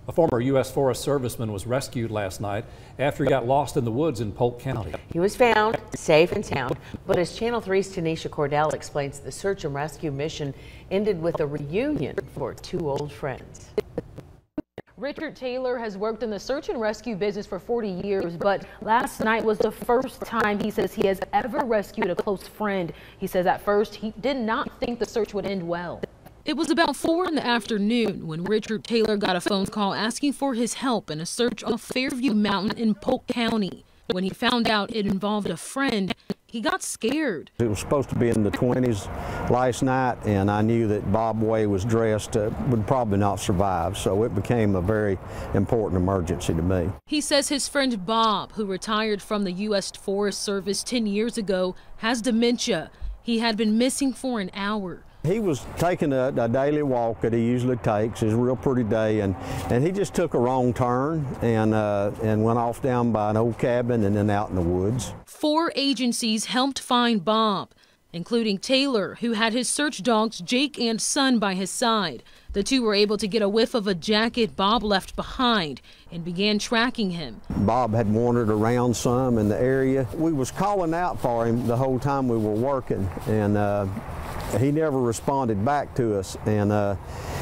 A former U.S. Forest Serviceman was rescued last night after he got lost in the woods in Polk County. He was found safe and sound, but as Channel 3's Tanisha Cordell explains, the search and rescue mission ended with a reunion for two old friends. Richard Taylor has worked in the search and rescue business for 40 years, but last night was the first time he says he has ever rescued a close friend. He says at first he did not think the search would end well. It was about 4 in the afternoon when Richard Taylor got a phone call asking for his help in a search off Fairview Mountain in Polk County. When he found out it involved a friend, he got scared. It was supposed to be in the 20s last night, and I knew that Bob Way was dressed would probably not survive, so it became a very important emergency to me. He says his friend Bob, who retired from the U.S. Forest Service 10 years ago, has dementia. He had been missing for an hour. He was taking a daily walk that he usually takes. It was a real pretty day, and he just took a wrong turn and went off down by an old cabin and then out in the woods. 4 agencies helped find Bob, including Taylor, who had his search dogs Jake and Son by his side. The two were able to get a whiff of a jacket Bob left behind and began tracking him. Bob had wandered around some in the area. We was calling out for him the whole time we were working, and he never responded back to us, and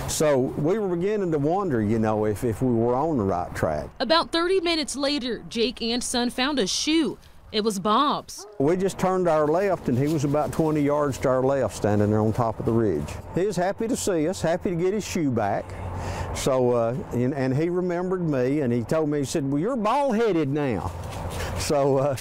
so we were beginning to wonder, you know, if we were on the right track. About 30 minutes later, Jake and Son found a shoe. It was Bob's. We just turned our left, and he was about 20 yards to our left, standing there on top of the ridge. He was happy to see us, happy to get his shoe back. So, and he remembered me, and he told me, he said, "Well, you're bald-headed now." So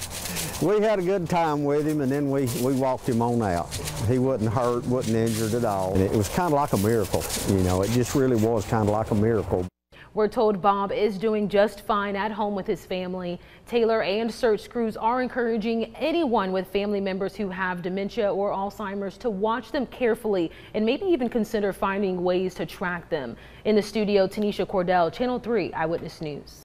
we had a good time with him, and then we walked him on out. He wasn't hurt, wasn't injured at all. And it was kind of like a miracle, you know, it just really was kind of like a miracle. We're told Bob is doing just fine at home with his family. Taylor and search crews are encouraging anyone with family members who have dementia or Alzheimer's to watch them carefully and maybe even consider finding ways to track them. In the studio, Tanisha Cordell, Channel 3 Eyewitness News.